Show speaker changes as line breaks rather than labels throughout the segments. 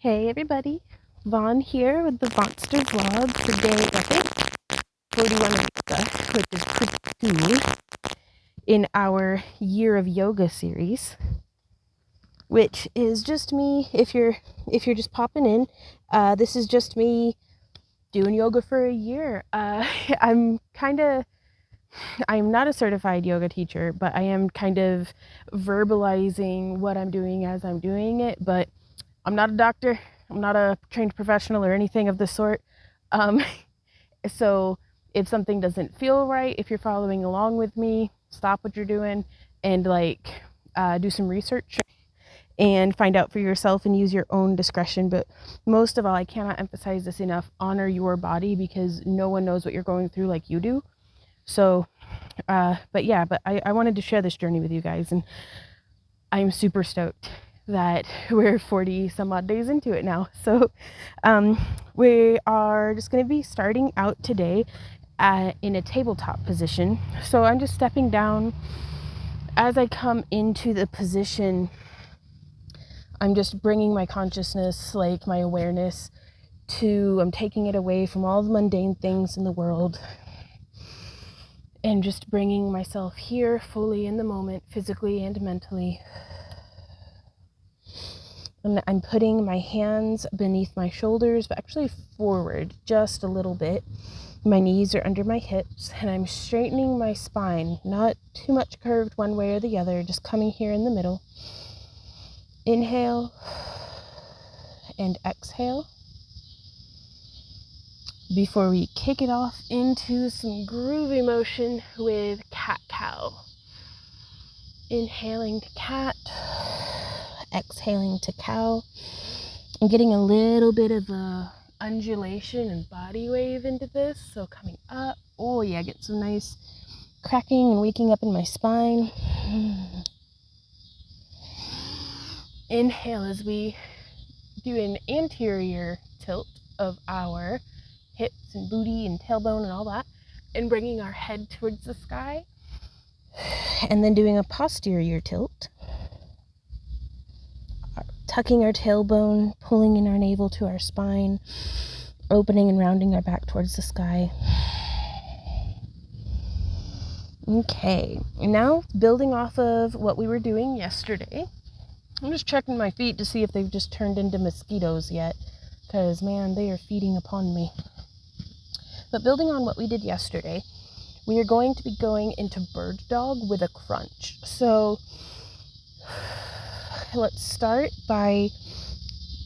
Hey everybody, Vaughn here with the Vonster vlog. Today, I think 41 of yoga, which is pretty cool, in our Year of Yoga series, which is just me. If you're just popping in, this is just me doing yoga for a year. I'm not a certified yoga teacher, but I am kind of verbalizing what I'm doing as I'm doing it. But I'm not a doctor. I'm not a trained professional or anything of the sort. So if something doesn't feel right, if you're following along with me, stop what you're doing and do some research and find out for yourself and use your own discretion. But most of all, I cannot emphasize this enough: honor your body, because no one knows what you're going through like you do. So, but I wanted to share this journey with you guys, and I'm super stoked that we're 40 some odd days into it now. So we are just going to be starting out today in a tabletop position. So I'm just stepping down. As I come into the position, I'm just bringing my consciousness, like my awareness, I'm taking it away from all the mundane things in the world and just bringing myself here fully in the moment, physically and mentally. And I'm putting my hands beneath my shoulders, but actually forward just a little bit. My knees are under my hips, and I'm straightening my spine, not too much curved one way or the other, just coming here in the middle. Inhale and exhale before we kick it off into some groovy motion with cat-cow. Inhaling to cat, exhaling to cow. I'm getting a little bit of a undulation and body wave into this, so coming up, oh yeah, get some nice cracking and waking up in my spine. Inhale as we do an anterior tilt of our hips and booty and tailbone and all that, and bringing our head towards the sky, and then doing a posterior tilt, tucking our tailbone, pulling in our navel to our spine, opening and rounding our back towards the sky. Okay, now building off of what we were doing yesterday, I'm just checking my feet to see if they've just turned into mosquitoes yet, because man, they are feeding upon me. But building on what we did yesterday, we are going to be going into bird dog with a crunch. So let's start by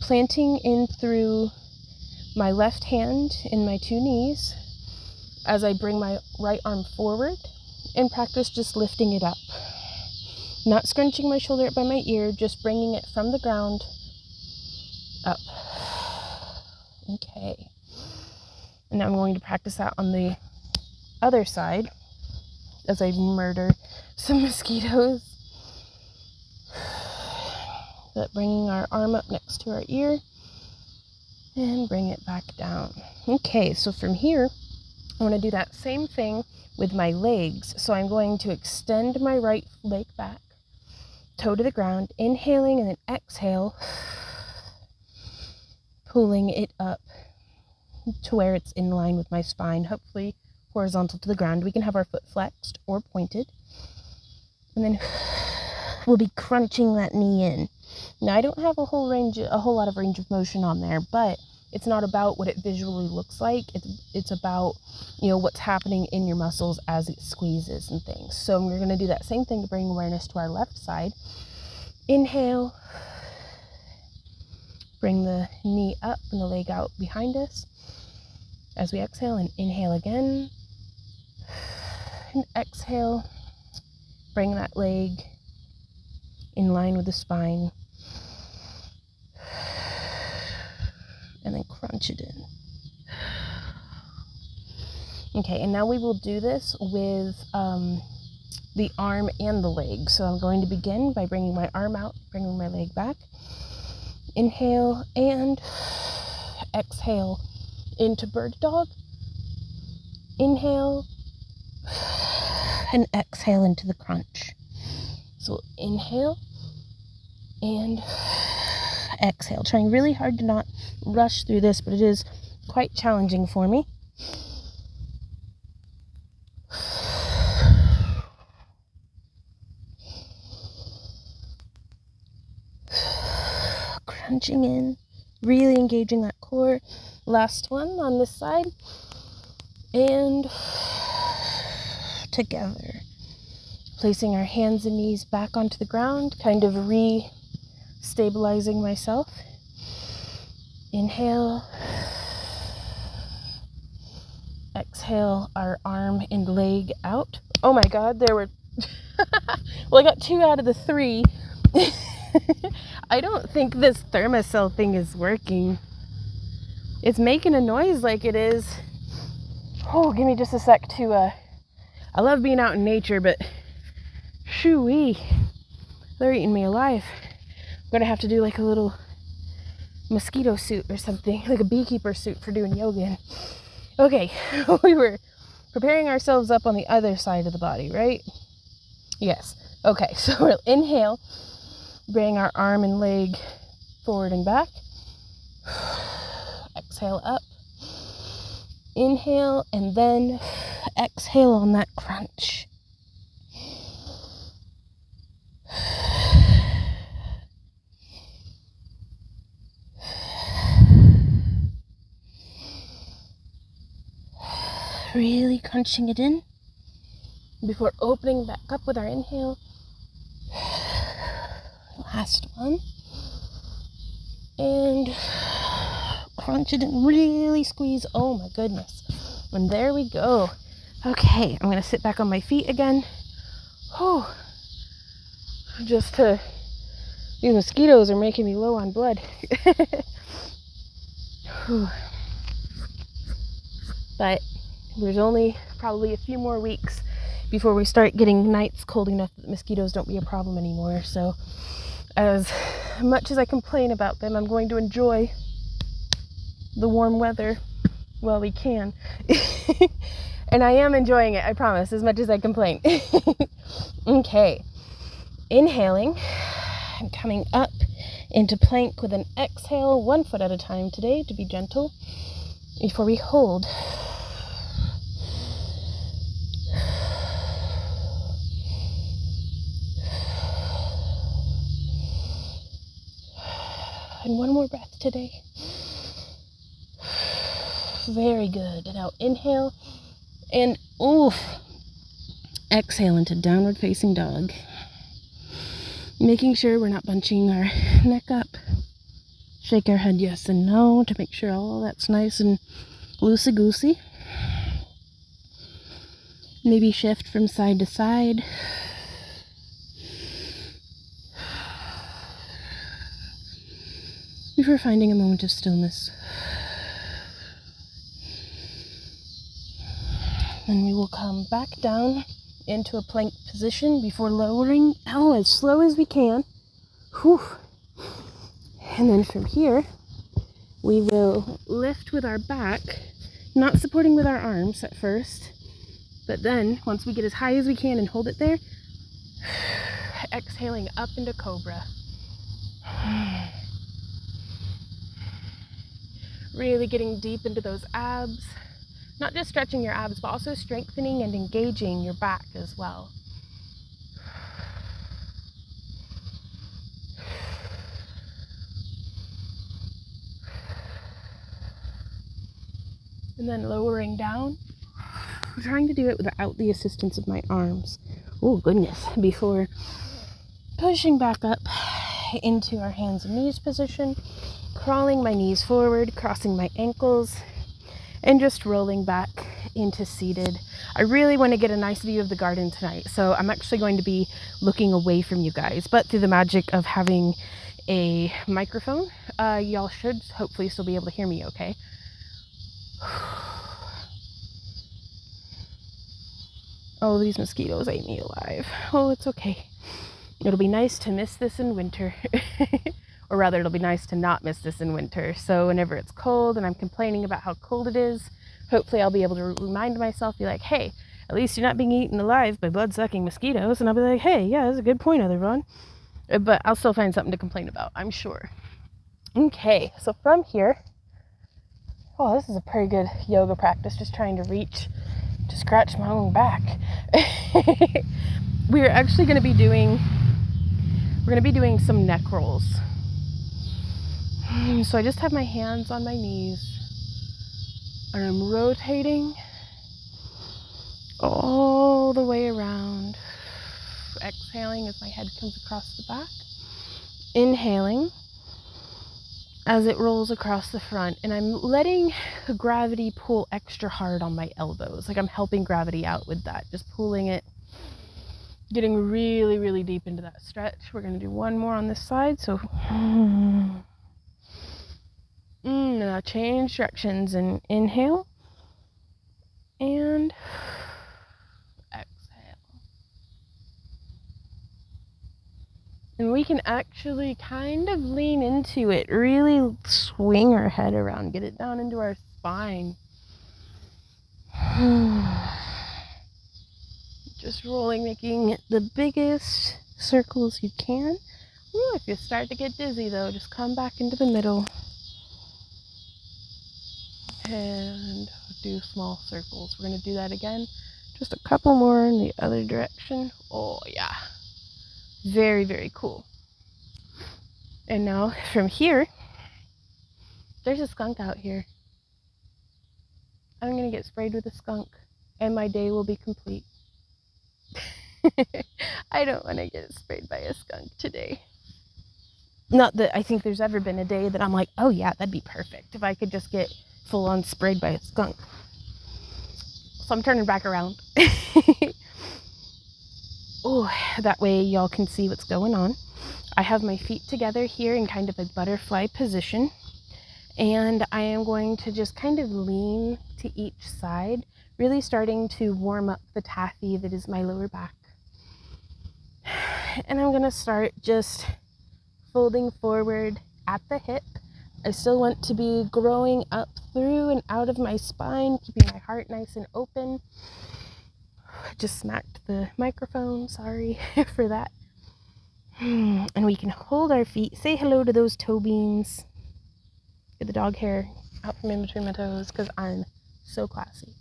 planting in through my left hand in my two knees as I bring my right arm forward and practice just lifting it up. Not scrunching my shoulder up by my ear, just bringing it from the ground up. Okay. And now I'm going to practice that on the other side as I murder some mosquitoes. But bringing our arm up next to our ear and bring it back down. Okay, so from here, I want to do that same thing with my legs. So I'm going to extend my right leg back, toe to the ground, inhaling, and then exhale, pulling it up to where it's in line with my spine, hopefully horizontal to the ground. We can have our foot flexed or pointed. And then we'll be crunching that knee in. Now, I don't have a whole lot of range of motion on there, but it's not about what it visually looks like. It's about, what's happening in your muscles as it squeezes and things. So we're going to do that same thing to bring awareness to our left side. Inhale, bring the knee up and the leg out behind us as we exhale, and inhale again, and exhale, bring that leg in line with the spine, and then crunch it in. Okay, and now we will do this with the arm and the leg. So I'm going to begin by bringing my arm out, bringing my leg back. Inhale and exhale into bird dog. Inhale and exhale into the crunch. So inhale and exhale. Trying really hard to not rush through this, but it is quite challenging for me. Crunching in, really engaging that core. Last one on this side. And together. Placing our hands and knees back onto the ground, kind of re-stabilizing myself. Inhale. Exhale our arm and leg out. Oh my God, there were... well, I got 2 out of the 3. I don't think this Thermacell thing is working. It's making a noise like it is. Oh, give me just a sec to... I love being out in nature, but... shoo-wee. They're eating me alive. I'm gonna have to do like a little mosquito suit or something, like a beekeeper suit for doing yoga in. Okay, we were preparing ourselves up on the other side of the body, right? Yes. Okay, so we'll inhale, bring our arm and leg forward and back. Exhale up. Inhale, and then exhale on that crunch. Really crunching it in before opening back up with our inhale. Last one. And crunch it in, really squeeze. Oh my goodness. And there we go. Okay, I'm going to sit back on my feet again. Oh, just to, these mosquitoes are making me low on blood. But there's only probably a few more weeks before we start getting nights cold enough that the mosquitoes don't be a problem anymore. So as much as I complain about them, I'm going to enjoy the warm weather while we can. And I am enjoying it, I promise, as much as I complain. Okay. Inhaling and coming up into plank with an exhale, 1 foot at a time today to be gentle before we hold. And 1 more breath today. Very good. Now inhale and exhale into downward facing dog. Making sure we're not bunching our neck up. Shake our head yes and no to make sure all that's nice and loosey-goosey. Maybe shift from side to side. Before finding a moment of stillness. Then we will come back down into a plank position before lowering as slow as we can. Whew. And then from here, we will lift with our back, not supporting with our arms at first, but then once we get as high as we can and hold it there, exhaling up into cobra. Really getting deep into those abs. Not just stretching your abs, but also strengthening and engaging your back as well. And then lowering down. I'm trying to do it without the assistance of my arms. Oh goodness. Before pushing back up into our hands and knees position. Crawling my knees forward, crossing my ankles, and just rolling back into seated. I really want to get a nice view of the garden tonight, so I'm actually going to be looking away from you guys, but through the magic of having a microphone, y'all should hopefully still be able to hear me okay. Oh, these mosquitoes ate me alive. Oh, it's okay. It'll be nice to miss this in winter. Or rather, it'll be nice to not miss this in winter. So whenever it's cold and I'm complaining about how cold it is, hopefully I'll be able to remind myself, be like, hey, at least you're not being eaten alive by blood-sucking mosquitoes. And I'll be like, hey, yeah, that's a good point, Other Vaughn. But I'll still find something to complain about, I'm sure. Okay, so from here, oh, this is a pretty good yoga practice, just trying to reach to scratch my own back. We're actually going to be doing some neck rolls. So I just have my hands on my knees and I'm rotating all the way around. Exhaling as my head comes across the back. Inhaling as it rolls across the front, and I'm letting gravity pull extra hard on my elbows. Like I'm helping gravity out with that, just pulling it, getting really, really deep into that stretch. We're going to do one more on this side. So now change directions and inhale and exhale. And we can actually kind of lean into it, really swing our head around, get it down into our spine. Just rolling, making the biggest circles you can. Ooh, if you start to get dizzy though, just come back into the middle and do small circles. We're going to do that again. Just a couple more in the other direction. Oh yeah. Very, very cool. And now from here, there's a skunk out here. I'm going to get sprayed with a skunk and my day will be complete. I don't want to get sprayed by a skunk today. Not that I think there's ever been a day that I'm like, oh yeah, that'd be perfect if I could just get full on sprayed by a skunk. So I'm turning back around. Oh, that way y'all can see what's going on. I have my feet together here in kind of a butterfly position, and I am going to just kind of lean to each side, really starting to warm up the taffy that is my lower back. And I'm going to start just folding forward at the hip. I still want to be growing up through and out of my spine, keeping my heart nice and open. Just smacked the microphone, sorry for that. And we can hold our feet, say hello to those toe beans. Get the dog hair out from in between my toes because I'm so classy.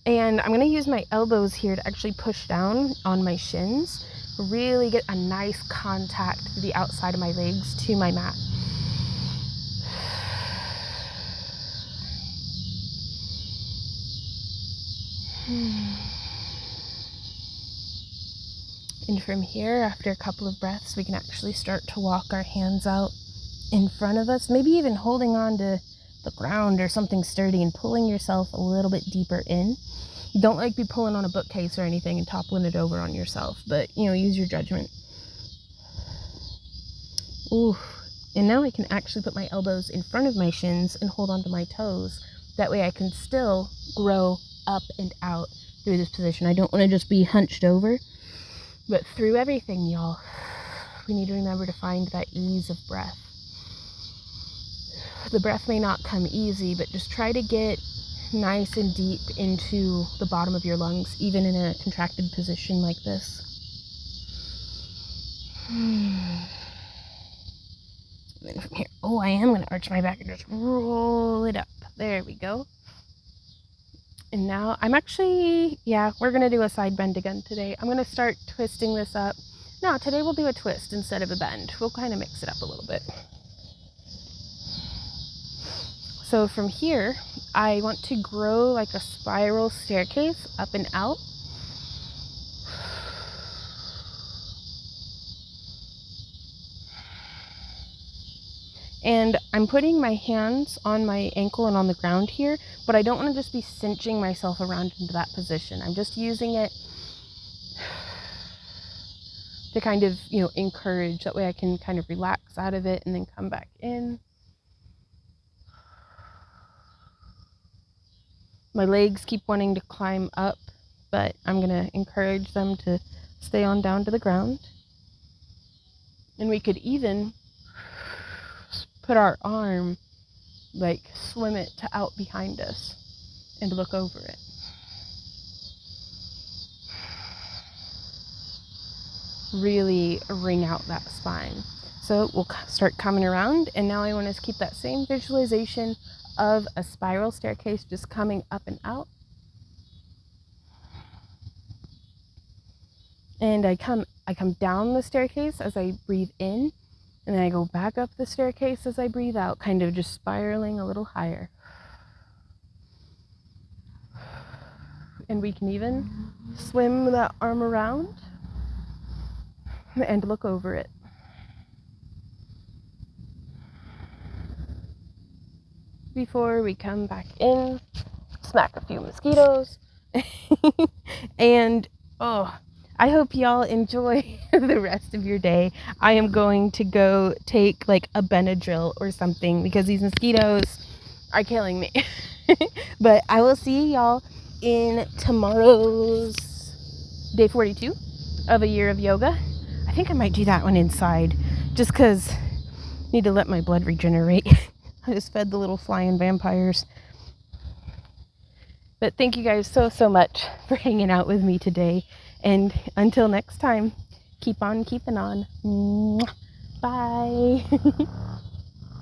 And I'm going to use my elbows here to actually push down on my shins, really get a nice contact to the outside of my legs to my mat. And from here, after a couple of breaths, we can actually start to walk our hands out in front of us, maybe even holding on to the ground or something sturdy and pulling yourself a little bit deeper in. Don't like be pulling on a bookcase or anything and toppling it over on yourself, but use your judgment. Ooh. And now I can actually put my elbows in front of my shins and hold onto my toes. That way I can still grow up and out through this position. I don't want to just be hunched over, but through everything, y'all, we need to remember to find that ease of breath. The breath may not come easy, but just try to get nice and deep into the bottom of your lungs, even in a contracted position like this. And then from here, I am going to arch my back and just roll it up. There we go. And now I'm actually, we're going to do a side bend again today. I'm going to start twisting this up. No, today we'll do a twist instead of a bend. We'll kind of mix it up a little bit. So from here, I want to grow like a spiral staircase up and out. And I'm putting my hands on my ankle and on the ground here, but I don't want to just be cinching myself around into that position. I'm just using it to kind of, encourage. That way I can kind of relax out of it and then come back in. My legs keep wanting to climb up, but I'm going to encourage them to stay on down to the ground. And we could even put our arm, swim it to out behind us and look over it. Really wring out that spine. So we'll start coming around, and now I want to keep that same visualization of a spiral staircase just coming up and out. And I come down the staircase as I breathe in, and then I go back up the staircase as I breathe out, kind of just spiraling a little higher. And we can even swim that arm around and look over it. Before we come back in, smack a few mosquitoes. And I hope y'all enjoy the rest of your day. I am going to go take like a Benadryl or something because these mosquitoes are killing me. But I will see y'all in tomorrow's day 42 of a year of yoga. I think I might do that one inside just because I need to let my blood regenerate. I just fed the little flying vampires. But thank you guys so much for hanging out with me today. And until next time, keep on keeping on. Bye.